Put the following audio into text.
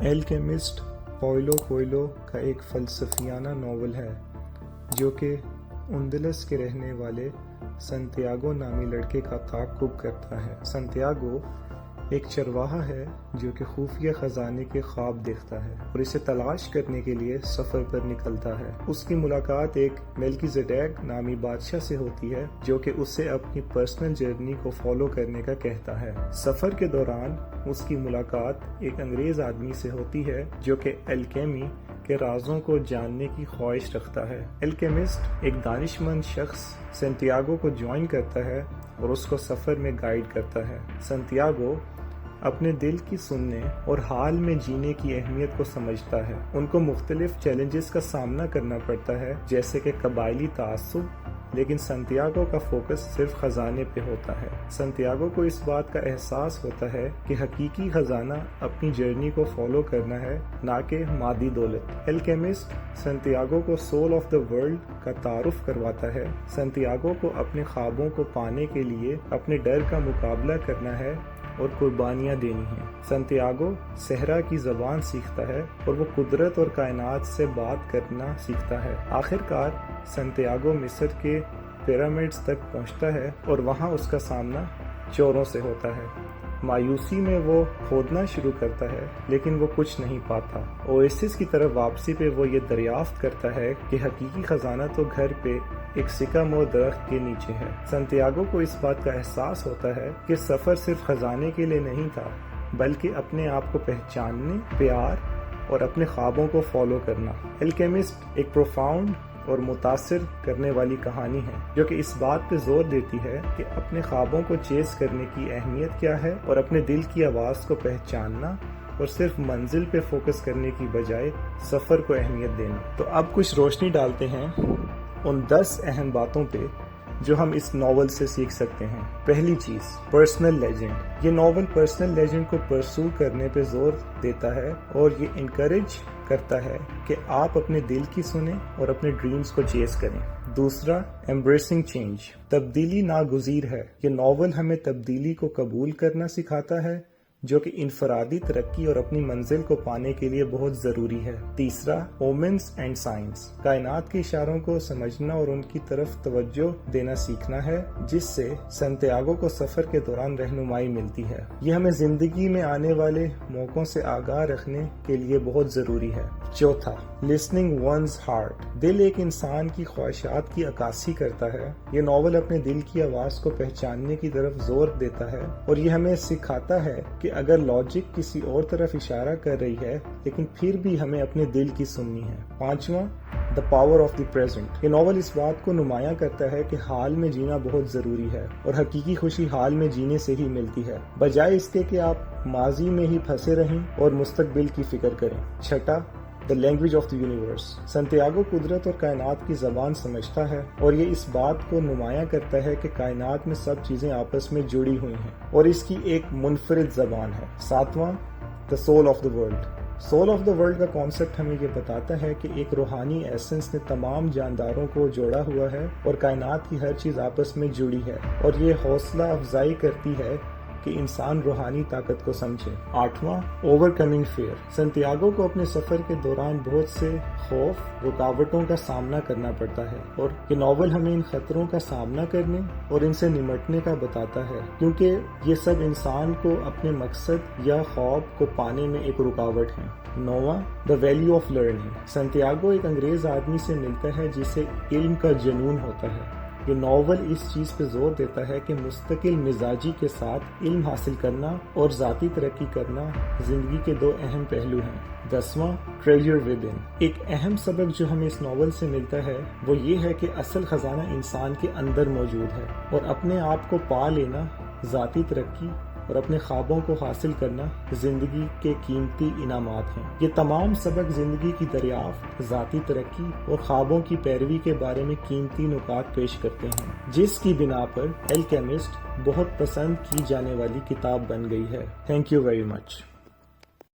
Alchemist Paolo کویلو کا ایک فلسفیانہ ناول ہے جو کہ اندلس کے رہنے والے سنتیاگو نامی لڑکے کا تعاقب کرتا ہے۔ سنتیاگو ایک چرواہا ہے جو کہ خفیہ خزانے کے خواب دیکھتا ہے اور اسے تلاش کرنے کے لیے سفر پر نکلتا ہے۔ اس کی ملاقات ایک میلکیزیڈیک نامی بادشاہ سے ہوتی ہے جو کہ اسے اپنی پرسنل جرنی کو فالو کرنے کا کہتا ہے۔ سفر کے دوران اس کی ملاقات ایک انگریز آدمی سے ہوتی ہے جو کہ الکیمی کے رازوں کو جاننے کی خواہش رکھتا ہے۔ الکیمسٹ ایک دانش مند شخص سنتیاگو کو جوائن کرتا ہے اور اس کو سفر میں گائیڈ کرتا ہے۔ سنتیاگو اپنے دل کی سننے اور حال میں جینے کی اہمیت کو سمجھتا ہے۔ ان کو مختلف چیلنجز کا سامنا کرنا پڑتا ہے جیسے کہ قبائلی تعصب، لیکن سنتیاگو کا فوکس صرف خزانے پہ ہوتا ہے۔ سنتیاگو کو اس بات کا احساس ہوتا ہے کہ حقیقی خزانہ اپنی جرنی کو فالو کرنا ہے، نہ کہ مادی دولت۔ الکیمسٹ سنتیاگو کو سول آف دا ورلڈ کا تعارف کرواتا ہے۔ سنتیاگو کو اپنے خوابوں کو پانے کے لیے اپنے ڈر کا مقابلہ کرنا ہے اور قربانیاں دینی ہیں۔ سنتیاگو صحرا کی زبان سیکھتا ہے اور وہ قدرت اور کائنات سے بات کرنا سیکھتا ہے۔ آخر کار سنتیاگو مصر کے پیرامڈز تک پہنچتا ہے اور وہاں اس کا سامنا چوروں سے ہوتا ہے۔ مایوسی میں وہ کھودنا شروع کرتا ہے لیکن وہ کچھ نہیں پاتا۔ اویسس کی طرف واپسی پہ وہ یہ دریافت کرتا ہے کہ حقیقی خزانہ تو گھر پہ ایک سکامور درخت کے نیچے ہے۔ سنتیاگو کو اس بات کا احساس ہوتا ہے کہ سفر صرف خزانے کے لیے نہیں تھا بلکہ اپنے آپ کو پہچاننے، پیار اور اپنے خوابوں کو فالو کرنا۔ الکیمسٹ ایک پروفاؤنڈ اور متاثر کرنے والی کہانی ہے جو کہ اس بات پہ زور دیتی ہے کہ اپنے خوابوں کو چیز کرنے کی اہمیت کیا ہے اور اپنے دل کی آواز کو پہچاننا اور صرف منزل پہ فوکس کرنے کی بجائے سفر کو اہمیت دینا۔ تو اب کچھ روشنی ڈالتے ہیں ان 10 اہم باتوں پہ جو ہم اس ناول سے سیکھ سکتے ہیں۔ پہلی چیز، پرسنل لیجنڈ۔ یہ ناول پرسنل لیجنڈ کو پرسو کرنے پہ زور دیتا ہے اور یہ انکریج کرتا ہے کہ آپ اپنے دل کی سنیں اور اپنے ڈریمز کو چیز کریں۔ دوسرا، ایمبریسنگ چینج۔ تبدیلی ناگزیر ہے۔ یہ ناول ہمیں تبدیلی کو قبول کرنا سکھاتا ہے جو کہ انفرادی ترقی اور اپنی منزل کو پانے کے لیے بہت ضروری ہے۔ تیسرا، اومنز اینڈ سائنس۔ کائنات کے اشاروں کو سمجھنا اور ان کی طرف توجہ دینا سیکھنا ہے جس سے سنتیاگو کو سفر کے دوران رہنمائی ملتی ہے۔ یہ ہمیں زندگی میں آنے والے موقعوں سے آگاہ رکھنے کے لیے بہت ضروری ہے۔ چوتھا، لسننگ ونز ہارٹ۔ دل ایک انسان کی خواہشات کی عکاسی کرتا ہے۔ یہ ناول اپنے دل کی آواز کو پہچاننے کی طرف زور دیتا ہے اور یہ ہمیں سکھاتا ہے کہ اگر لاجک کسی اور طرف اشارہ کر رہی ہے لیکن پھر بھی ہمیں اپنے دل کی سننی ہے۔ پانچواں، the power of the present. یہ ناول اس بات کو نمایاں کرتا ہے کہ حال میں جینا بہت ضروری ہے اور حقیقی خوشی حال میں جینے سے ہی ملتی ہے، بجائے اس کے کہ آپ ماضی میں ہی پھنسے رہیں اور مستقبل کی فکر کریں۔ چھٹا، The language of the universe۔ سنتیاگو قدرت اور کائنات کی زبان سمجھتا ہے اور یہ اس بات کو نمایاں کرتا ہے کہ کائنات میں سب چیزیں آپس میں جڑی ہوئی ہیں اور اس کی ایک منفرد زبان ہے۔ ساتواں، the soul of the world۔ Soul of the world کا کانسیپٹ ہمیں یہ بتاتا ہے کہ ایک روحانی ایسنس نے تمام جانداروں کو جوڑا ہوا ہے اور کائنات کی ہر چیز آپس میں جڑی ہے اور یہ حوصلہ افزائی کرتی ہے کہ انسان روحانی طاقت کو سمجھے۔ آٹھواں، اوور کمنگ فیئر۔ سنتیاگو کو اپنے سفر کے دوران بہت سے خوف، رکاوٹوں کا سامنا کرنا پڑتا ہے اور یہ ناول ہمیں ان خطروں کا سامنا کرنے اور ان سے نمٹنے کا بتاتا ہے کیونکہ یہ سب انسان کو اپنے مقصد یا خواب کو پانے میں ایک رکاوٹ ہیں۔ نواں، دا ویلیو آف لرننگ۔ سنتیاگو ایک انگریز آدمی سے ملتا ہے جسے علم کا جنون ہوتا ہے۔ یہ ناول اس چیز پہ زور دیتا ہے کہ مستقل مزاجی کے ساتھ علم حاصل کرنا اور ذاتی ترقی کرنا زندگی کے 2 اہم پہلو ہیں۔ 10واں، ٹریجر ود ان۔ ایک اہم سبق جو ہمیں اس ناول سے ملتا ہے وہ یہ ہے کہ اصل خزانہ انسان کے اندر موجود ہے اور اپنے آپ کو پا لینا، ذاتی ترقی اور اپنے خوابوں کو حاصل کرنا زندگی کے قیمتی انعامات ہیں۔ یہ تمام سبق زندگی کی دریافت، ذاتی ترقی اور خوابوں کی پیروی کے بارے میں قیمتی نکات پیش کرتے ہیں جس کی بنا پر الکیمسٹ بہت پسند کی جانے والی کتاب بن گئی ہے۔ Thank you very much.